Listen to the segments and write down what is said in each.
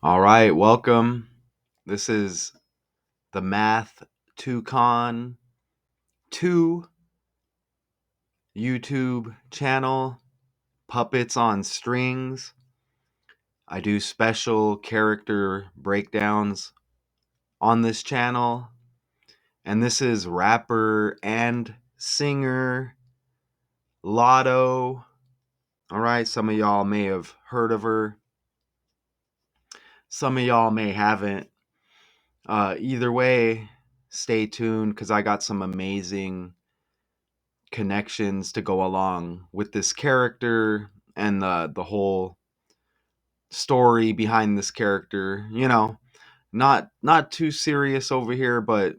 All right, welcome. This is the Math 2Con 2 YouTube channel, Puppets on Strings. I do special character breakdowns on this channel, and this is rapper and singer Latto. All right, some of y'all may have heard of her. Some of y'all may haven't. Either way, stay tuned because I got some amazing connections to go along with this character and the whole story behind this character. Not too serious over here, but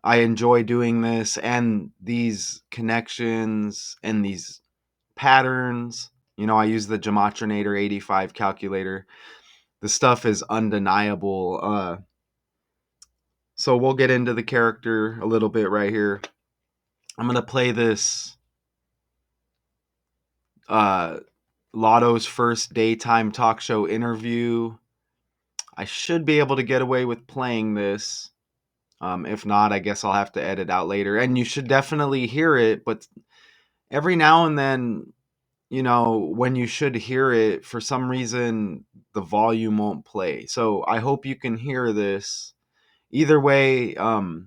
I enjoy doing this and these connections and these patterns. I use the Gematrinator 85 calculator. The stuff is undeniable. So we'll get into the character a little bit right here. I'm going to play this Latto's first daytime talk show interview. I should be able to get away with playing this. If not, I guess I'll have to edit out later. And you should definitely hear it, but every now and then, when you should hear it, for some reason, the volume won't play. So I hope you can hear this. Either way, the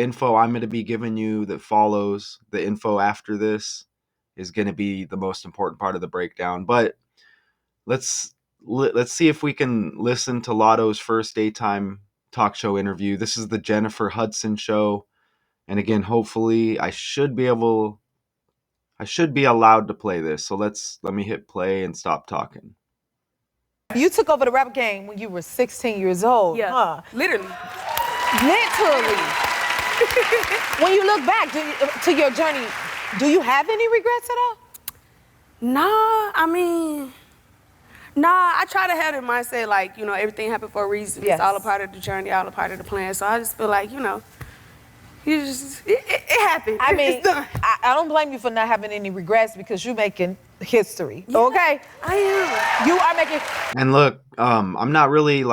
info I'm going to be giving you that follows the info after this is going to be the most important part of the breakdown. But let's see if we can listen to Latto's first daytime talk show interview. This is the Jennifer Hudson show, and again, hopefully, I should be allowed to play this. So let me hit play and stop talking. You took over the rap game when you were 16 years old. Yeah, huh? literally. When you look back to your journey, do you have any regrets at all? I try to have the mindset like, everything happened for a reason. Yes. It's all a part of the journey, all a part of the plan. So I just feel like, it happened. I mean, It's done. I don't blame you for not having any regrets because you're making history. Yeah, okay? I am. You are making. And look, I'm not really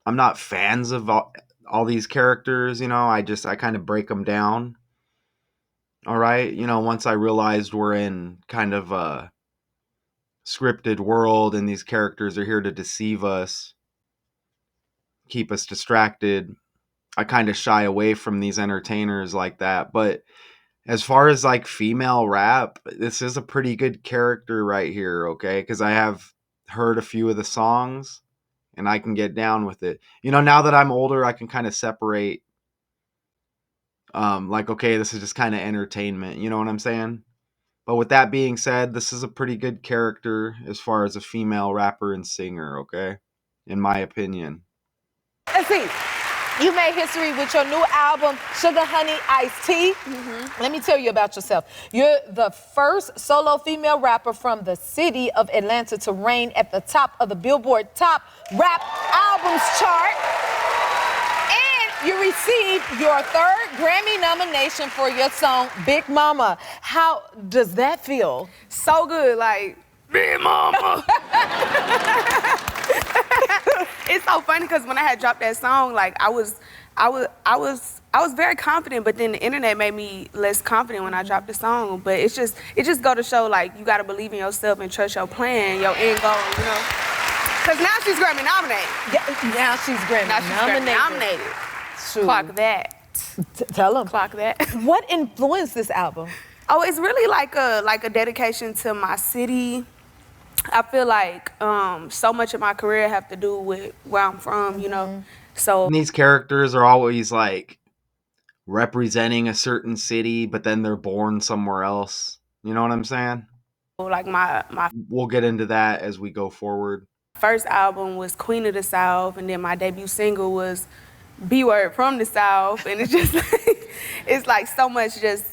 I'm not fans of all these characters. I kind of break them down. All right. Once I realized we're in kind of a scripted world and these characters are here to deceive us, keep us distracted, I kind of shy away from these entertainers like that. But as far as female rap, this is a pretty good character right here, okay? Because I have heard a few of the songs and I can get down with it. Now that I'm older, I can kind of separate, okay, this is just kind of entertainment. You know what I'm saying? But with that being said, this is a pretty good character as far as a female rapper and singer, okay? In my opinion. Let's see. You made history with your new album, Sugar Honey Iced Tea. Mm-hmm. Let me tell you about yourself. You're the first solo female rapper from the city of Atlanta to reign at the top of the Billboard Top Rap Albums chart. And you received your third Grammy nomination for your song, Big Mama. How does that feel? So good, like, Big Mama. It's so funny because when I had dropped that song, I was very confident, but then the internet made me less confident when I dropped the song. But it just go to show you gotta believe in yourself and trust your plan, your end goal, Because now she's Grammy nominated. Yeah, now she's Grammy nominated. True. Clock that. Tell them. Clock that. What influenced this album? Oh, it's really like a dedication to my city. I feel like so much of my career have to do with where I'm from, So And these characters are always representing a certain city, but then they're born somewhere else. You know what I'm saying? my We'll get into that as we go forward. first album was Queen of the South, and then my debut single was B-Word from the South, and it's just it's so much just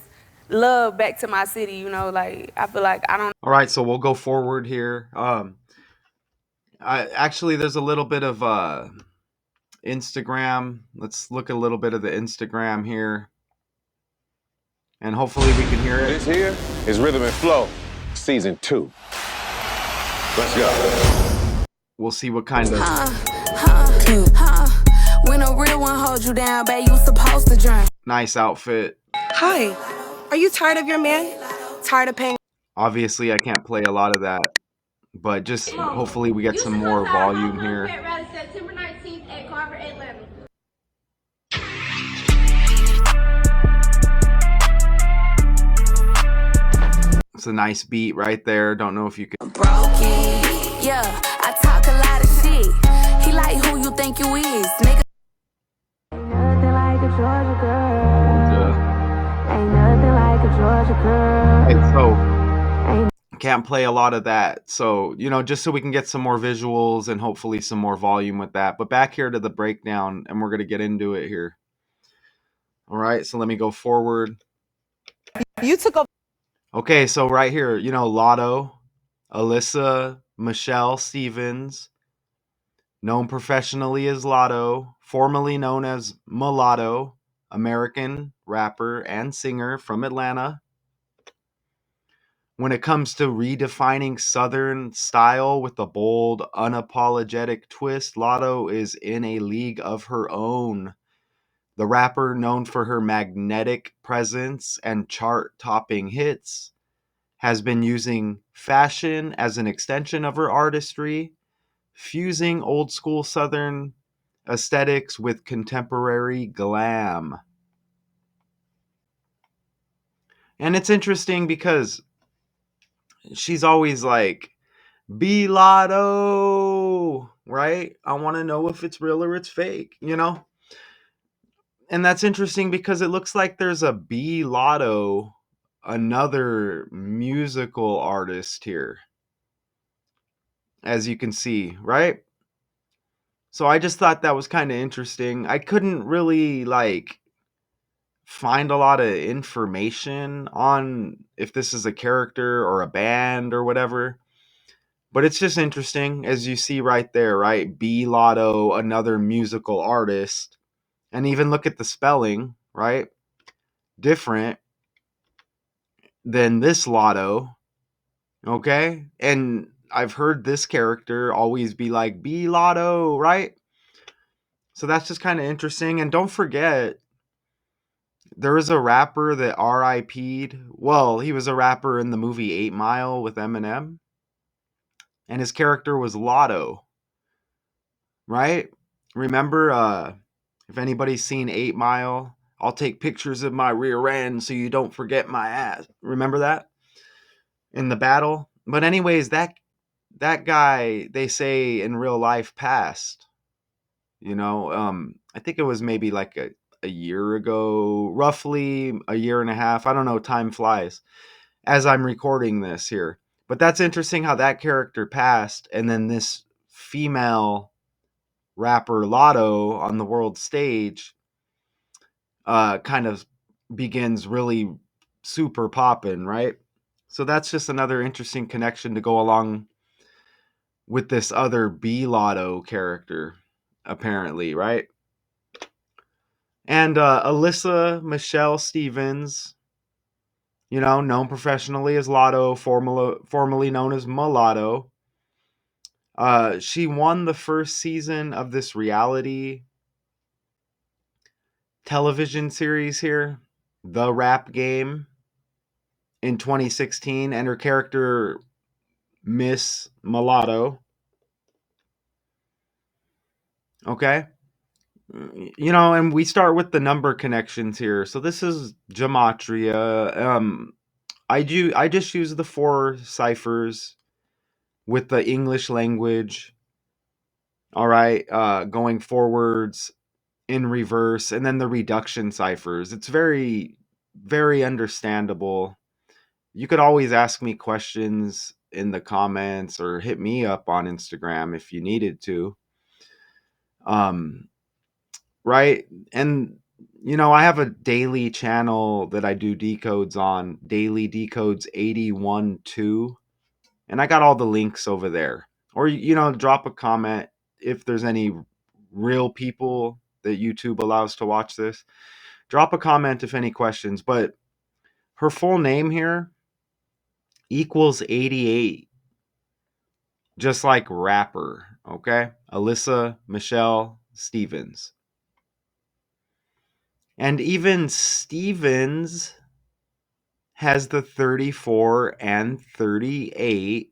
love back to my city, I feel like I don't. All right, so we'll go forward here. There's a little bit of Instagram. Let's look at a little bit of the Instagram here, and hopefully we can hear it. This here is Rhythm and Flow, Season 2. Let's go. we'll see what kind of When a real one holds you down, babe, you supposed to drink. nice outfit. Hi, are you tired of your man? Tired of paying? Obviously, I can't play a lot of that, but just hopefully we get some more volume here. September 19th at Carver, Atlanta. It's a nice beat right there. Don't know if you can. Broken, yeah, I talk a lot of shit. He like who you think you is, nigga. Ain't nothing like a Georgia girl. Ain't nothing like a Georgia girl. Okay, so can't play a lot of that. So, just so we can get some more visuals and hopefully some more volume with that. But back here to the breakdown, and we're going to get into it here. All right, so let me go forward. You took a Okay, so right here, Latto, Alyssa Michelle Stephens, known professionally as Latto, formerly known as Mulatto, American rapper and singer from Atlanta. When it comes to redefining Southern style with a bold, unapologetic twist, Latto is in a league of her own. The rapper, known for her magnetic presence and chart-topping hits, has been using fashion as an extension of her artistry, fusing old school Southern aesthetics with contemporary glam. And it's interesting because she's always like, Latto, right? I want to know if it's real or it's fake, And that's interesting because it looks like there's a Latto, another musical artist here, as you can see, right? So I just thought that was kind of interesting. I couldn't really find a lot of information on if this is a character or a band or whatever. But it's just interesting, as you see right there, right? Latto, another musical artist. And even look at the spelling, right? Different than this Latto, okay? And I've heard this character always be like, Latto, right? So that's just kind of interesting. And don't forget, there was a rapper that RIP'd. Well, he was a rapper in the movie 8 Mile with Eminem. And his character was Latto. Right? Remember, if anybody's seen 8 Mile, I'll take pictures of my rear end so you don't forget my ass. Remember that? In the battle? But anyways, that guy, they say in real life, passed. I think it was maybe like a year ago, roughly a year and a half. I don't know, time flies as I'm recording this here. But that's interesting how that character passed, and then this female rapper Latto on the world stage kind of begins really super popping, right? So that's just another interesting connection to go along with this other Latto character, apparently, right? And Alyssa Michelle Stephens, known professionally as Latto, formerly known as Mulatto. She won the first season of this reality television series here, The Rap Game, in 2016, and her character, Miss Mulatto. Okay? And we start with the number connections here. So this is gematria. I just use the 4 ciphers with the English language. All right, going forwards, in reverse, and then the reduction ciphers. It's very, very understandable. You could always ask me questions in the comments or hit me up on Instagram if you needed to. Right? And I have a daily channel that I do decodes on, Daily Decodes 812, and I got all the links over there. Or drop a comment if there's any real people that YouTube allows to watch this. Drop a comment if any questions, but her full name here equals 88, just like rapper. okay? Alyssa Michelle Stephens. And even Stephens has the 34 and 38,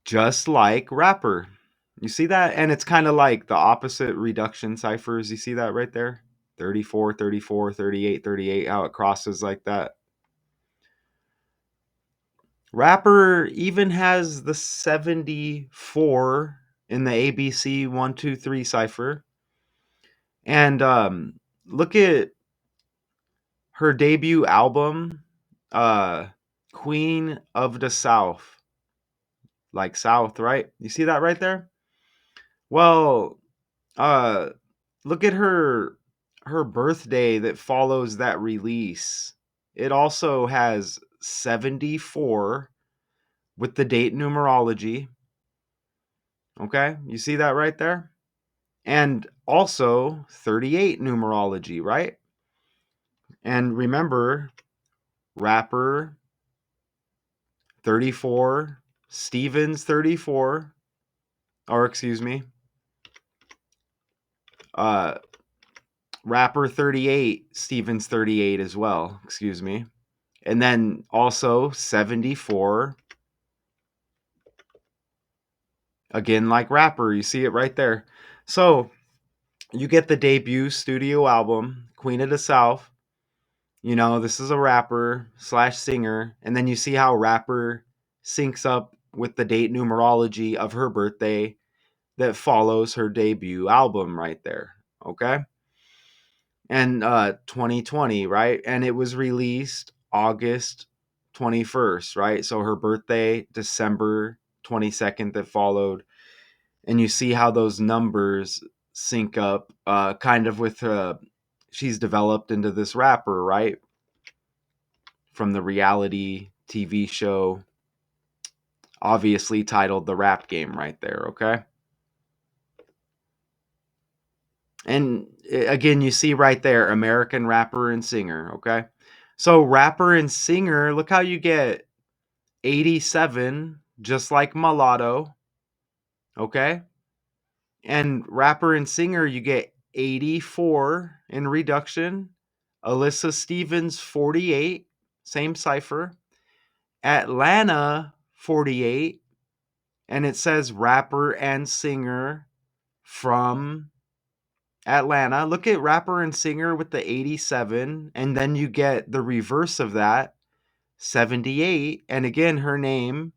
just like Rapper. You see that? And it's kind of like the opposite reduction ciphers. You see that right there? 34, 34, 38, 38, how it crosses like that. Rapper even has the 74 in the ABC 123 cipher. And look at her debut album, uh, Queen of the South. Like South, right? You see that right there? Well, uh, look at her birthday that follows that release. It also has 74 with the date numerology. Okay? You see that right there? And also 38 numerology, right? And remember, Rapper 34, Stephens 34, or excuse me, uh, Rapper 38, Stephens 38 as well, excuse me. And then also 74, again like Rapper, you see it right there. So you get the debut studio album, Queen of the South. You know, this is a rapper slash singer. And then you see how Rapper syncs up with the date numerology of her birthday that follows her debut album right there. Okay. And 2020, right? And it was released August 21st, right? So her birthday, December 22nd, that followed. And you see how those numbers sync up kind of with she's developed into this rapper, right? From the reality TV show, obviously titled The Rap Game right there, okay? And again, you see right there, American rapper and singer, okay? So rapper and singer, look how you get 87, just like Mulatto, okay? And rapper and singer, you get 84 in reduction. Alyssa Stephens, 48, same cipher. Atlanta, 48. And it says rapper and singer from Atlanta. Look at rapper and singer with the 87. And then you get the reverse of that, 78. And again, her name,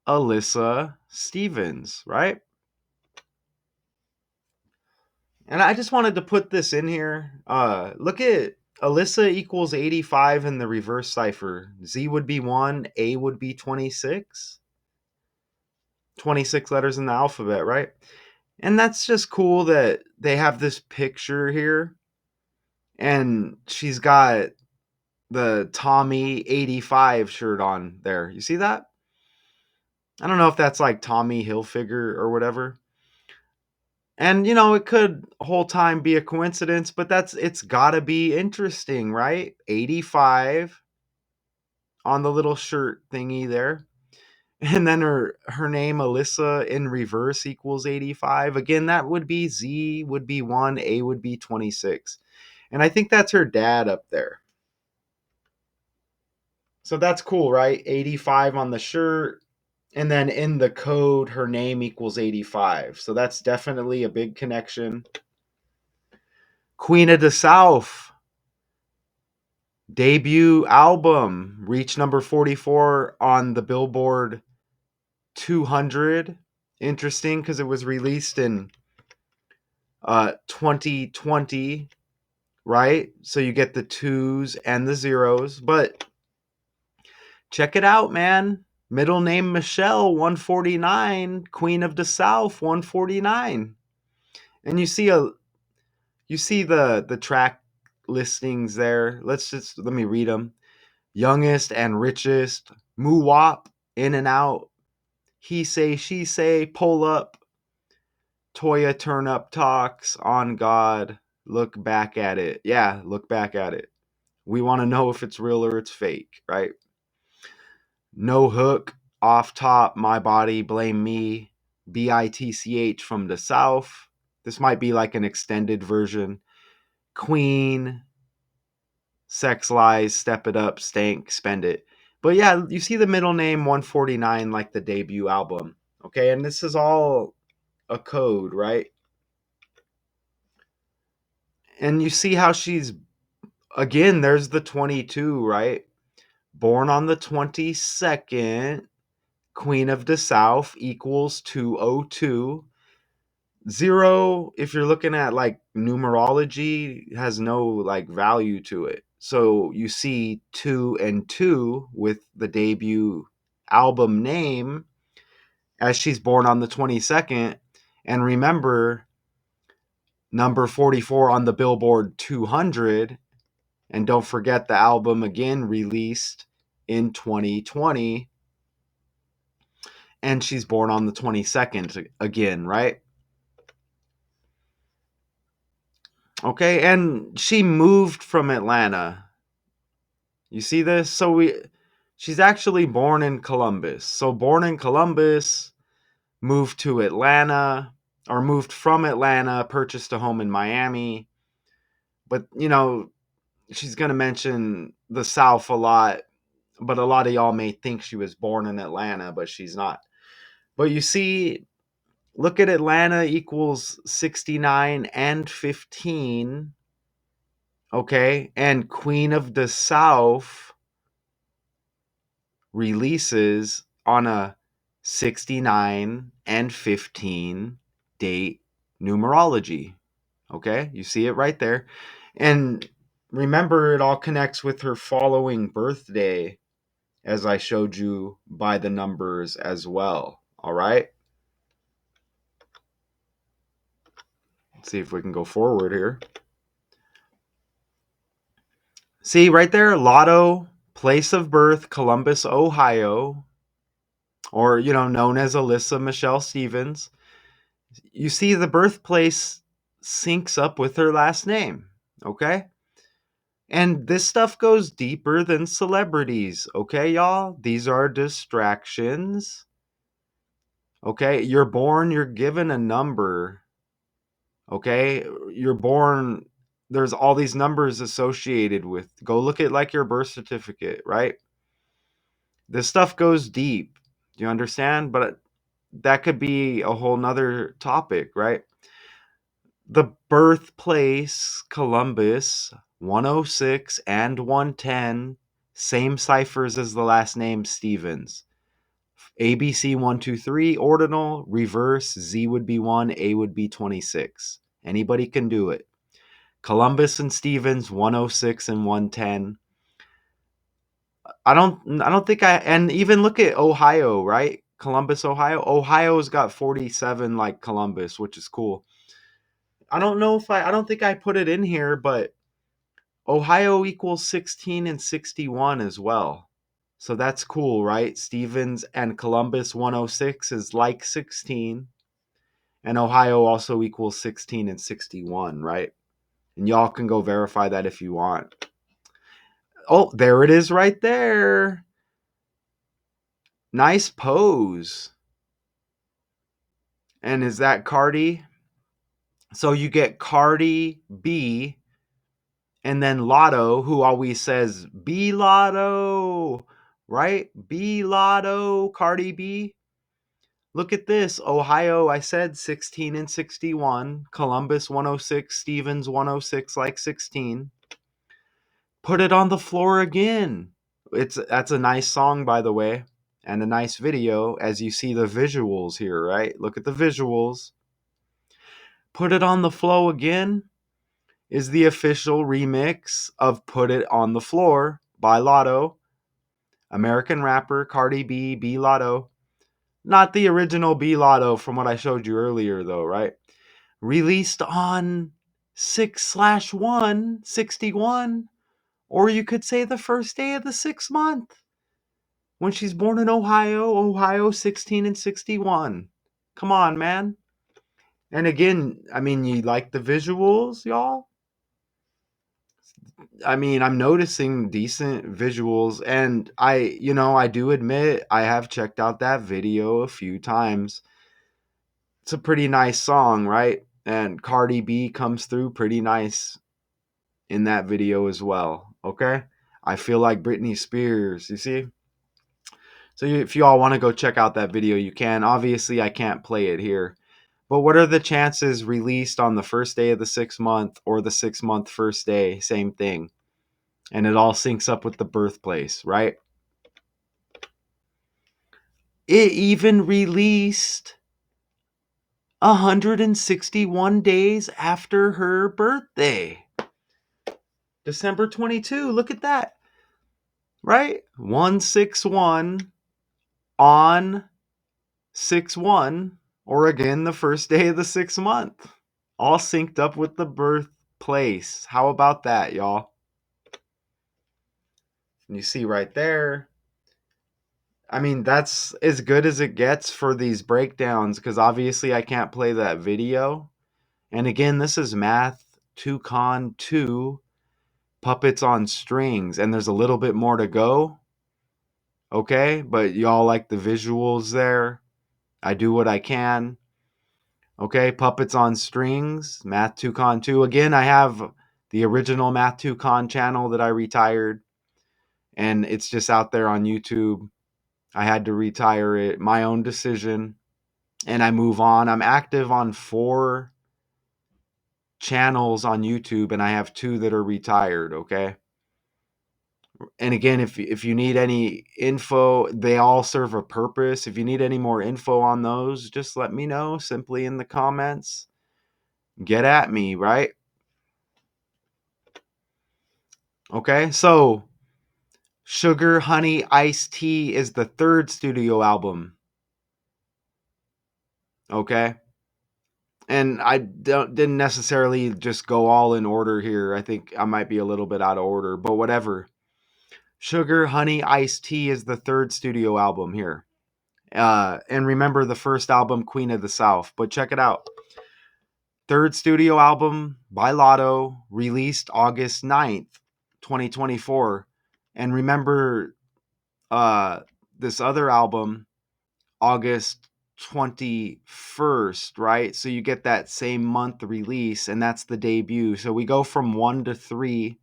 Alyssa Stephens, right? And I just wanted to put this in here. Look at Alyssa equals 85 in the reverse cipher. Z would be 1, A would be 26. 26 letters in the alphabet, right? And that's just cool that they have this picture here. And she's got the Tommy 85 shirt on there. You see that? I don't know if that's like Tommy Hilfiger or whatever. And you know, it could whole time be a coincidence, but it's gotta be interesting, right? 85 on the little shirt thingy there. And then her name Alyssa in reverse equals 85. Again, that would be Z would be 1, A would be 26. And I think that's her dad up there. So that's cool, right? 85 on the shirt. And then in the code, her name equals 85. So that's definitely a big connection. Queen of the South debut album reached number 44 on the Billboard 200. Interesting because it was released in 2020, right? So you get the twos and the zeros. But check it out, man. Middle name Michelle, 149. Queen of the South, 149. And you see the track listings there. Let me read them. Youngest and richest, moo wop, in and out, he say, she say, pull up, Toya turn up talks, on God, look back at it. Yeah, look back at it. We want to know if it's real or it's fake, right? No hook, Off top, My Body, Blame Me, BITCH from the South. This might be like an extended version. Queen, Sex Lies, Step It Up, Stank, Spend It. But yeah, you see the middle name 149 like the debut album. Okay, and this is all a code, right? And you see how she's, again, there's the 22, right? Born on the 22nd, Queen of the South equals 202. Zero, if you're looking at like numerology, has no like value to it. So you see 2 and 2 with the debut album name as she's born on the 22nd. And remember, number 44 on the Billboard 200. And don't forget the album again released in 2020. And she's born on the 22nd again, right? Okay, and she moved from Atlanta. You see this? She's actually born in Columbus. So born in Columbus, moved to Atlanta, or moved from Atlanta, purchased a home in Miami. But, she's going to mention the South a lot, but a lot of y'all may think she was born in Atlanta, but she's not. But you see, look at Atlanta equals 69 and 15. Okay, and Queen of the South releases on a 69 and 15 date numerology. Okay, you see it right there. And remember, it all connects with her following birthday, as I showed you by the numbers as well. All right, let's see if we can go forward here. See right there, Latto, place of birth, Columbus, Ohio, or known as Alyssa Michelle Stephens. You see the birthplace syncs up with her last name, okay? And this stuff goes deeper than celebrities, okay, y'all? These are distractions. Okay, you're born, you're given a number. Okay, you're born, there's all these numbers associated with. Go look at like your birth certificate, right? This stuff goes deep. Do you understand? But that could be a whole nother topic, right? The birthplace, Columbus, 106 and 110, same ciphers as the last name Stephens. ABC 123, ordinal, reverse, Z would be 1, A would be 26. Anybody can do it. Columbus and Stephens, 106 and 110. I don't think and even look at Ohio, right? Columbus, Ohio. Ohio's got 47 like Columbus, which is cool. I don't think I put it in here, but Ohio equals 16 and 61 as well. So that's cool, right? Stephens and Columbus 106 is like 16. And Ohio also equals 16 and 61, right? And y'all can go verify that if you want. Oh, there it is right there. Nice pose. And is that Cardi? So you get Cardi B and then Latto, who always says B Latto, right? B Latto, Cardi B. Look at this. Ohio, I said 16 and 61. Columbus 106, Stephens 106 like 16. Put it on the floor again. That's a nice song, by the way, and a nice video as you see the visuals here, right? Look at the visuals. Put It on the Flow Again is the official remix of Put It on the Floor by Latto, American rapper Cardi B, B Latto. Not the original B Latto from what I showed you earlier, though, right? Released on 6/1, 61, or you could say the first day of the 6th month. When she's born in Ohio 16 and 61. Come on, man. And again, I mean, you like the visuals, y'all? I mean, I'm noticing decent visuals, and I do admit I have checked out that video a few times. It's a pretty nice song, right? And Cardi B comes through pretty nice in that video as well. Okay, I feel like Britney Spears. You see. So if you all want to go check out that video, you can. Obviously, I can't play it here. But what are the chances released on the first day of the 6th month or the 6th month first day? Same thing. And it all syncs up with the birthplace, right? It even released 161 days after her birthday. December 22. Look at that. Right? 161 on 6/1, or again the first day of the 6th month. All synced up with the birthplace. How about that, y'all? And you see right there. I mean, that's as good as it gets for these breakdowns, because obviously I can't play that video. And again, this is Math 2 Con 2 Puppets on Strings, and there's a little bit more to go. Okay, but y'all like the visuals there. I do what I can. Okay, Puppets on Strings, Math 2 Con 2. Again, I have the original Math 2 Con channel that I retired, and it's just out there on YouTube. I had to retire it, my own decision, and I move on. I'm active on 4 channels on YouTube, and I have 2 that are retired, okay? And again, if you need any info, they all serve a purpose. If you need any more info on those, just let me know simply in the comments. Get at me, right? Okay, so Sugar Honey Iced Tea is the 3rd studio album. Okay? And I didn't necessarily just go all in order here. I think I might be a little bit out of order, but whatever. Sugar Honey Iced Tea is the 3rd studio album here. And remember the first album, Queen of the South. But check it out. 3rd studio album by Latto, released August 9th, 2024. And remember this other album, August 21st, right? So you get that same month release, and that's the debut. So we go from 1 to 3.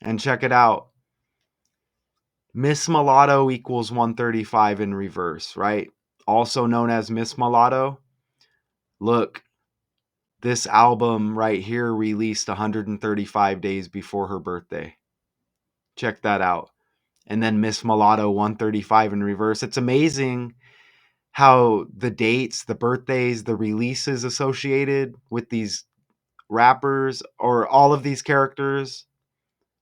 And check it out. Miss Mulatto equals 135 in reverse, right? Also known as Miss Mulatto. Look, this album right here released 135 days before her birthday. Check that out. And then Miss Mulatto 135 in reverse. It's amazing how the dates, the birthdays, the releases associated with these rappers or all of these characters,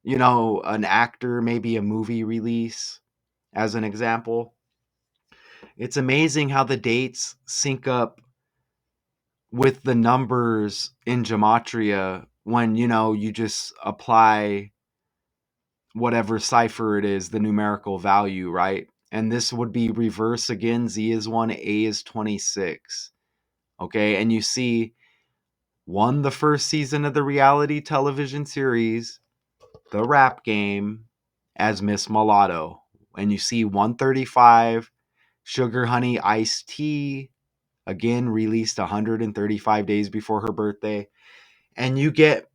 an actor, maybe a movie release as an example. It's amazing how the dates sync up with the numbers in gematria when, you just apply whatever cipher it is, the numerical value, right? And this would be reverse again. Z is 1, A is 26. Okay, and you see, won the first season of the reality television series, The Rap Game, as Miss Mulatto. And you see 135, Sugar Honey Iced Tea, again released 135 days before her birthday. And you get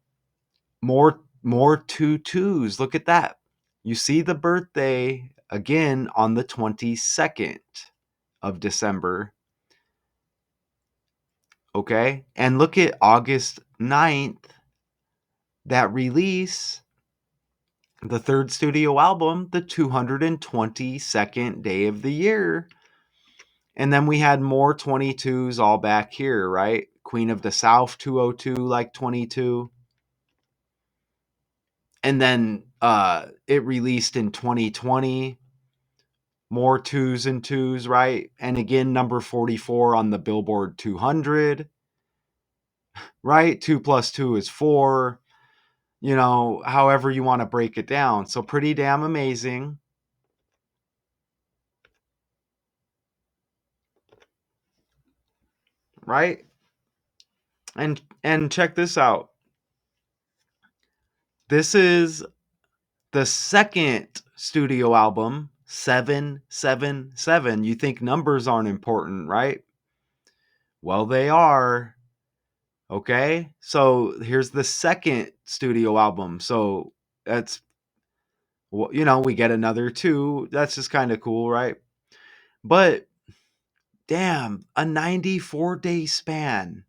more 2 2s. Look at that. You see the birthday again on the 22nd of December. Okay? And look at August 9th, that release, the 3rd studio album, the 222nd day of the year. And then we had more 22s all back here, right? Queen of the South 202, like 22. And then it released in 2020. More 2s and 2s, right? And again, number 44 on the Billboard 200, right? 2 plus 2 is 4. However you want to break it down. So pretty damn amazing. Right? And check this out. This is the second studio album, 777. You think numbers aren't important, right? Well, they are. Okay, so here's the second studio album. So that's, we get another 2. That's just kind of cool, right? But damn, a 94-day span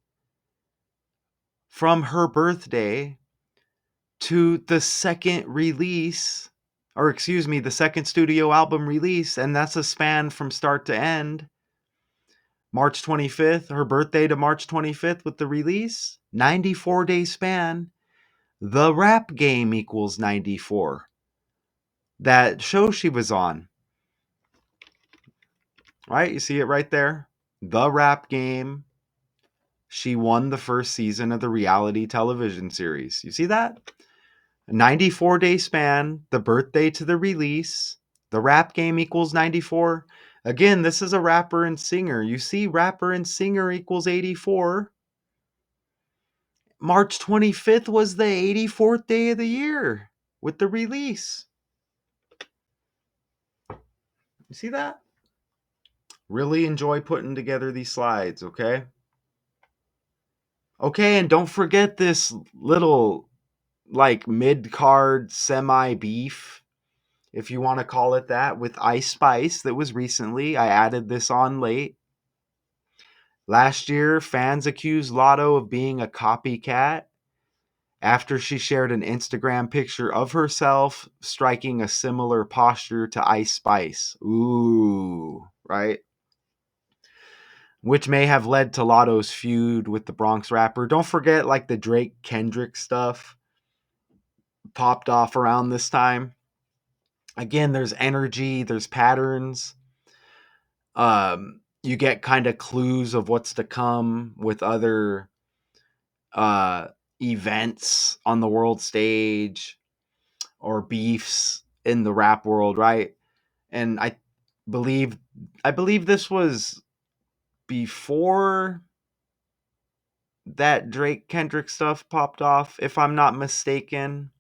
from her birthday to the second release, or excuse me, the second studio album release, and that's a span from start to end. March 25th, her birthday to March 25th with the release, 94-day span. The Rap Game equals 94. That show she was on. Right? You see it right there? The Rap Game. She won the first season of the reality television series. You see that? 94-day span, the birthday to the release. The Rap Game equals 94. Again, this is a rapper and singer. You see, rapper and singer equals 84. March 25th was the 84th day of the year with the release. You see that? Really enjoy putting together these slides, okay? Okay, and don't forget this little, like, mid-card semi-beef, if you want to call it that, with Ice Spice that was recently. I added this on late. Last year, fans accused Latto of being a copycat after she shared an Instagram picture of herself striking a similar posture to Ice Spice. Ooh, right? Which may have led to Latto's feud with the Bronx rapper. Don't forget, like, the Drake Kendrick stuff popped off around this time. Again, there's energy, there's patterns. You get kind of clues of what's to come with other events on the world stage or beefs in the rap world, right? And I believe this was before that Drake Kendrick stuff popped off, if I'm not mistaken.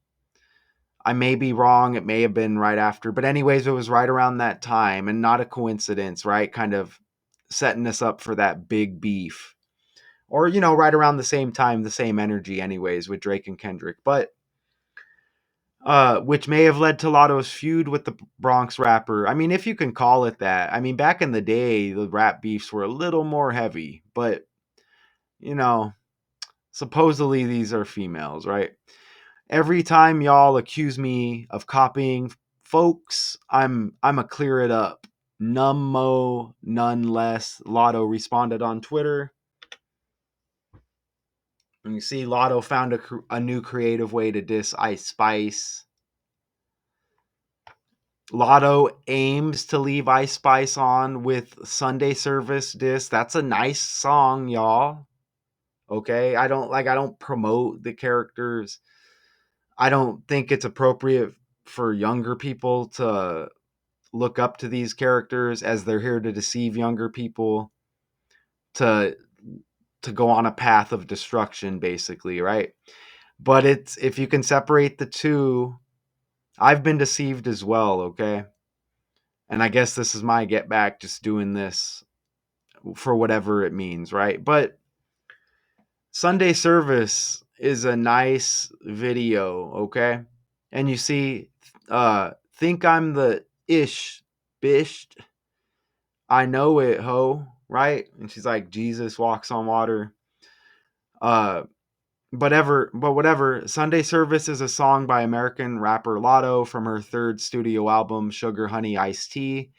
I may be wrong. It may have been right after. But anyways, it was right around that time, and not a coincidence, right? Kind of setting us up for that big beef. Or, right around the same time, the same energy anyways with Drake and Kendrick. But which may have led to Latto's feud with the Bronx rapper. I mean, if you can call it that. I mean, back in the day, the rap beefs were a little more heavy, but supposedly these are females, right? Every time y'all accuse me of copying folks, I'ma clear it up. None mo, none less. Latto responded on Twitter. And you see, Latto found a new creative way to diss Ice Spice. Latto aims to leave Ice Spice on with Sunday Service diss. That's a nice song, y'all. Okay, I don't promote the characters. I don't think it's appropriate for younger people to look up to these characters, as they're here to deceive younger people to go on a path of destruction, basically, right? But it's, if you can separate the two, I've been deceived as well, okay? And I guess this is my get back, just doing this for whatever it means, right? But Sunday Service is a nice video, okay? And you see, think I'm the ish, bish. I know it, ho, right? And she's like, Jesus walks on water. But whatever. Sunday Service is a song by American rapper Latto from her third studio album, Sugar Honey Iced Tea.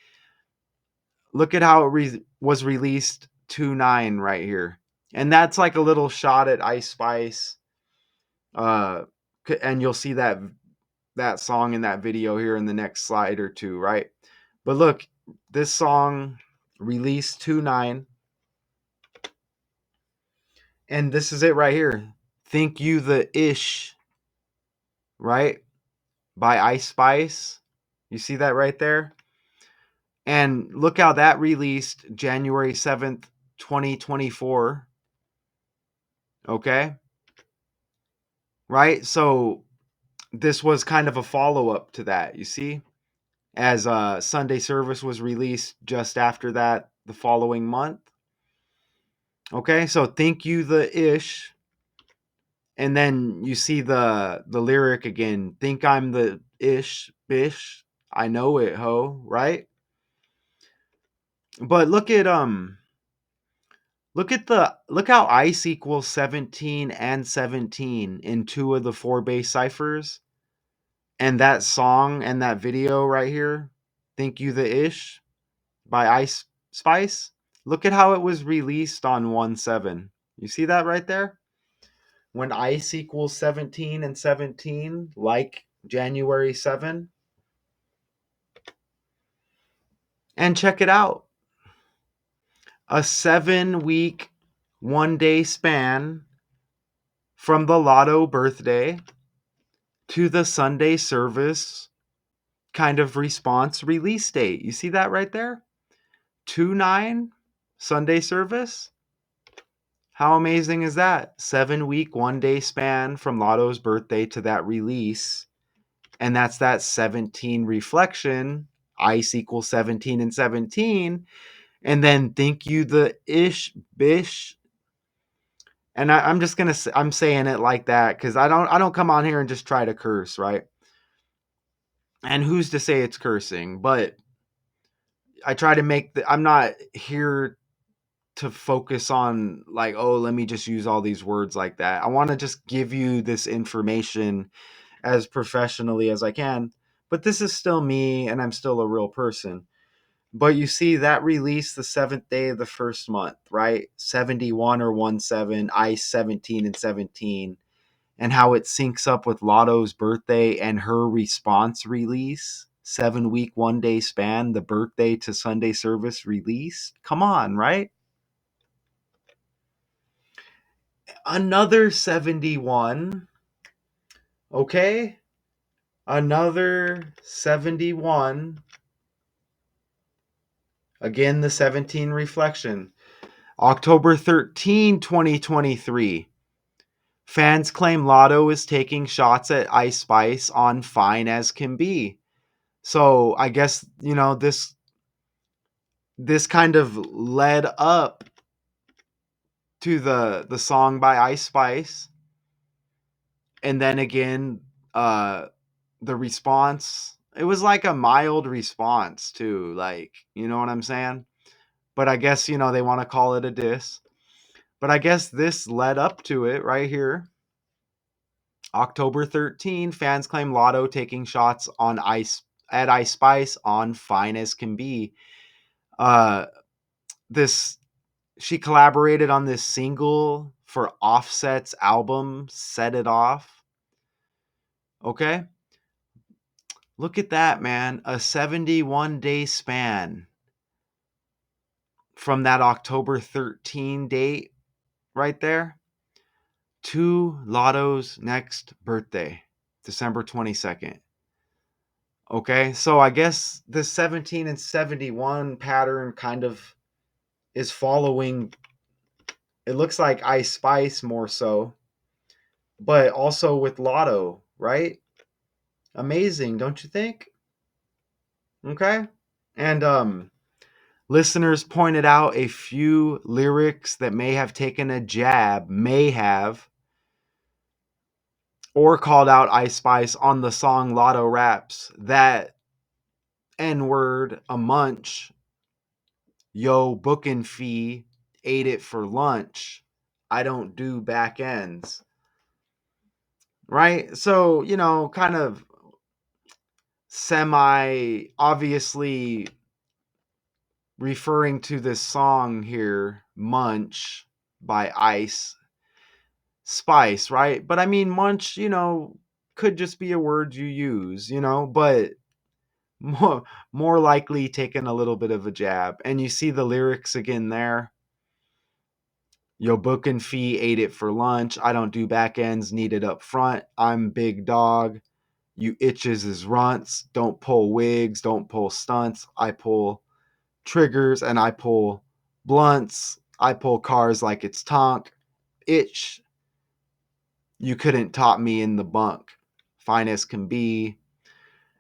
Look at how it was released 2/9 right here. And that's like a little shot at Ice Spice. And you'll see that song in that video here in the next slide or two, right? But look, this song released 2/9. And this is it right here. Think You the Ish, right? By Ice Spice. You see that right there? And look how that released January 7th, 2024. Okay? Right? So this was kind of a follow-up to that, you see? As Sunday service was released just after that the following month. Okay, so think you the ish, and then you see the lyric again. Think I'm the ish bish. I know it, ho, right? But look how ice equals 17 and 17 in two of the 4 bass ciphers, and that song and that video right here, Think You the Ish by Ice Spice. Look at how it was released on 1/7. You see that right there? When ice equals 17 and 17, like January 7. And check it out. A 7-week, 1-day span from the Latto birthday to the Sunday service kind of response release date. You see that right there? 2/9 Sunday service. How amazing is that? 7-week, 1-day span from Latto's birthday to that release. And that's that 17 reflection. Ice equals 17 and 17. And then think you the ish bish. And I'm just gonna I'm saying it like that because I don't come on here and just try to curse, right? And who's to say it's cursing? But I try to make I'm not here to focus on like, oh, let me just use all these words like that. I want to just give you this information as professionally as I can. But this is still me and I'm still a real person. But you see that release the 7th day of the first month, right? 71 or 1/7, ice 17 and 17, and how it syncs up with Latto's birthday and her response release. 7-week, 1-day span, the birthday to Sunday service release. Come on, right? Another 71. Okay. Another 71. Again, the 17 reflection. October 13, 2023. Fans claim Latto is taking shots at Ice Spice on Fine as Can Be. So I guess, this kind of led up to the song by Ice Spice. And then again, the response, it was like a mild response too, like, you know what I'm saying? But I guess, they want to call it a diss. But I guess this led up to it right here. October 13, fans claim Latto taking shots on Ice Spice on Fine as Can Be. This she collaborated on this single for Offset's album Set It Off. Okay? Look at that, man. A 71-day span from that October 13 date right there to Latto's next birthday, December 22nd. Okay, so I guess this 17 and 71 pattern kind of is following, it looks like Ice Spice more so, but also with Latto, right? Amazing, don't you think? Okay. And listeners pointed out a few lyrics that may have taken a jab, or called out Ice Spice on the song Latto Raps. That N-word, a munch, yo, booking fee, ate it for lunch. I don't do back ends. Right? So, kind of semi obviously referring to this song here, Munch by Ice Spice, right? But I mean, munch, could just be a word you use, but more likely taking a little bit of a jab. And you see the lyrics again there. Yo, booking fee, ate it for lunch. I don't do back ends, need it up front. I'm big dog. You itches is runts. Don't pull wigs, don't pull stunts. I pull triggers and I pull blunts. I pull cars like it's Tonk. Itch. You couldn't top me in the bunk. fine as can be,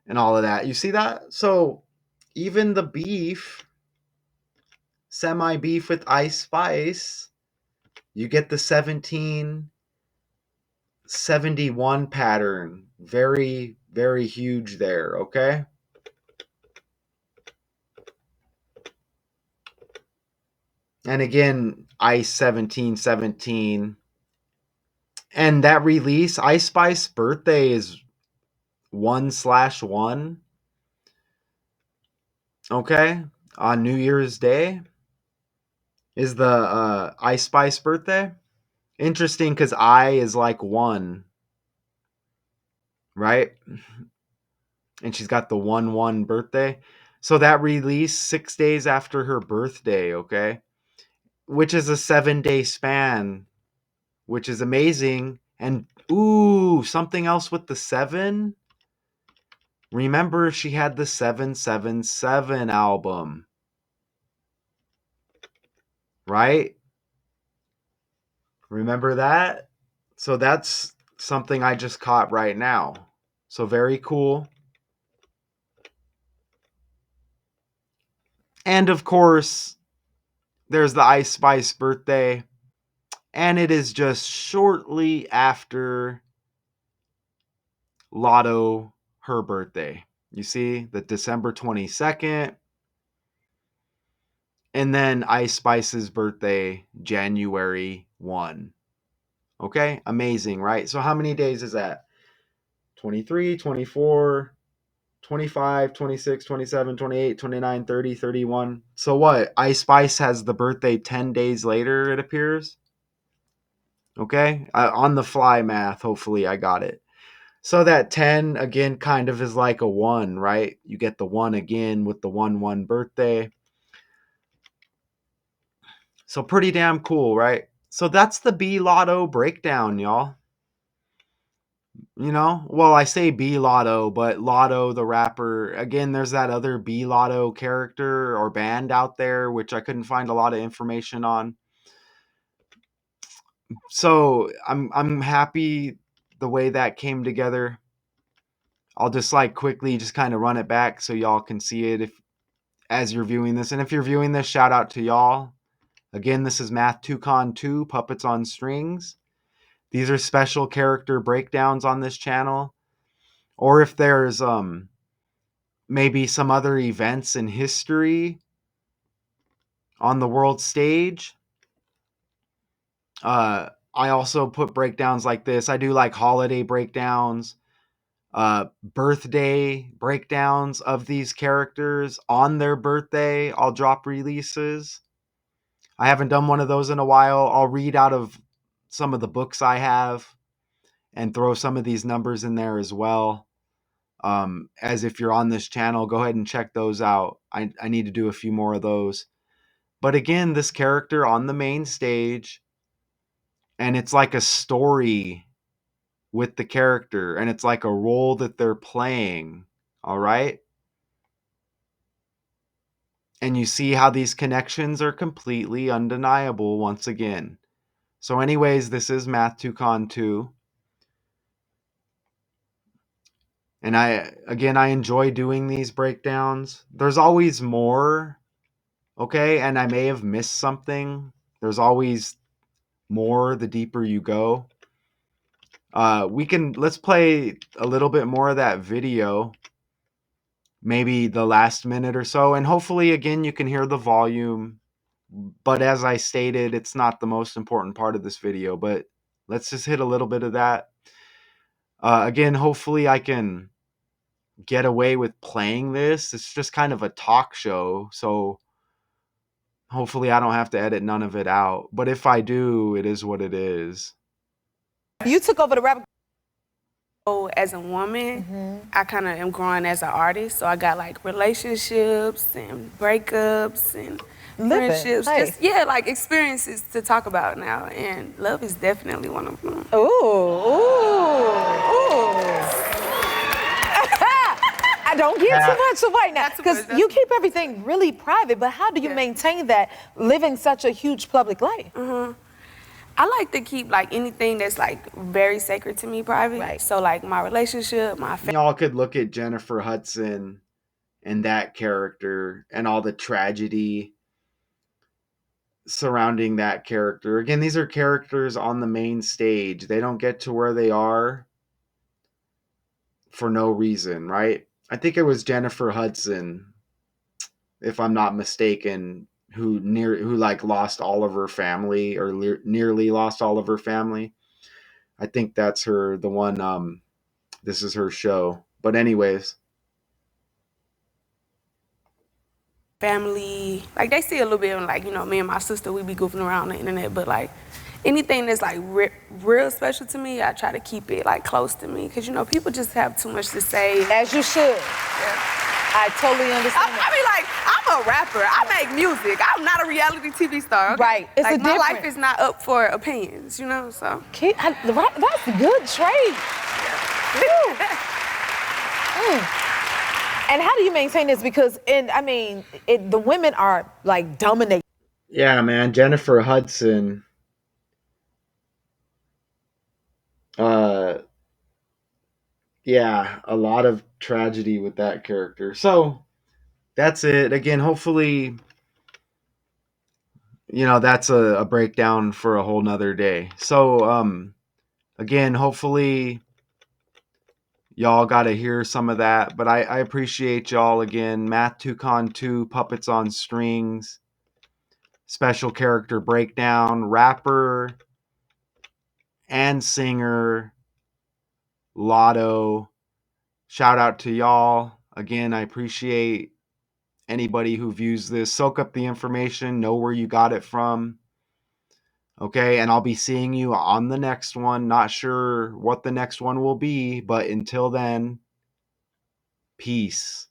and all of that. You see that? So even the beef, semi-beef with Ice Spice, you get the 1771 pattern. Very, very huge there, okay? And again, Ice 1717. And that release, Ice Spice birthday is 1/1. Okay? On New Year's Day is the Ice Spice birthday. Interesting because I is like 1, right? And she's got the 1/1 birthday. So that released 6 days after her birthday, okay? Which is a 7-day span, which is amazing. And ooh, something else with the 7. Remember, she had the 777 album, right? Remember that? So that's something I just caught right now. So very cool. And of course, there's the Ice Spice birthday. And it is just shortly after Latto, her birthday. You see, the December 22nd. And then Ice Spice's birthday, January 1. Okay, amazing, right? So how many days is that? 23, 24, 25, 26, 27, 28, 29, 30, 31. So what? Ice Spice has the birthday 10 days later, it appears. Okay, on the fly math, hopefully I got it. So that 10 again kind of is like a 1, right? You get the 1 again with the 1/1 birthday. So pretty damn cool, right? So that's the br8down breakdown, y'all. You know, well, I say br8down, but Latto the rapper, again, there's that other br8down character or band out there, which I couldn't find a lot of information on. So I'm happy the way that came together. I'll just like quickly just kind of run it back so y'all can see it if as you're viewing this. And if you're viewing this, shout out to y'all. Again, this is Math 2Con 2, Puppets on Strings. These are special character breakdowns on this channel. Or if there's maybe some other events in history on the world stage. I also put breakdowns like this. I do like holiday breakdowns, birthday breakdowns of these characters on their birthday. I'll drop releases. I haven't done one of those in a while. I'll read out of some of the books I have and throw some of these numbers in there as well. As if you're on this channel, go ahead and check those out. I need to do a few more of those. But again, this character on the main stage, and it's like a story with the character, and it's like a role that they're playing. All right. And you see how these connections are completely undeniable once again. So anyways, this is Math 2Con 2. And I enjoy doing these breakdowns. There's always more, okay? And I may have missed something. There's always more the deeper you go. Let's play a little bit more of that video. Maybe the last minute or so. And hopefully, again, you can hear the volume. But as I stated, it's not the most important part of this video. But let's just hit a little bit of that. Again, hopefully I can get away with playing this. It's just kind of a talk show, so hopefully I don't have to edit none of it out. But if I do, it is what it is. You took over the rap. So as a woman, I kind of am growing as an artist. So I got like relationships and breakups and friendships. Hey. Just, yeah, like experiences to talk about now. And love is definitely one of them. Ooh, ooh, ooh. I don't give too much away now, because you keep everything really private, but how do you maintain that living such a huge public life? I like to keep like anything that's like very sacred to me private. Right. So like my relationship, my family. Y'all could look at Jennifer Hudson and that character and all the tragedy surrounding that character. Again, these are characters on the main stage. They don't get to where they are for no reason, right? I think it was Jennifer Hudson, if I'm not mistaken, who like lost all of her family or nearly lost all of her family. I think that's her, the one. This is her show. But anyways, Family, like they see a little bit of like, you know, me and my sister, we be goofing around on the internet, but like anything that's like real special to me, I try to keep it like close to me, because you know people just have too much to say. As you should. I totally understand. I mean, like, I'm a rapper. I make music. I'm not a reality TV star. Okay? Right. It's like, a my life difference. is not up for opinions, you know, so. That's a good trade. And how do you maintain this? Because, the women are like dominating. yeah, man, Jennifer Hudson. Yeah, a lot of tragedy with that character. So that's it. Again, hopefully, that's a breakdown for a whole nother day. So, again, hopefully y'all got to hear some of that. But I appreciate y'all again. Math 2Con 2, Puppets on Strings, special character breakdown, rapper and singer, Latto. Shout out to y'all. Again, I appreciate anybody who views this. Soak up the information, know where you got it from. Okay, and I'll be seeing you on the next one. Not sure what the next one will be, but until then, peace.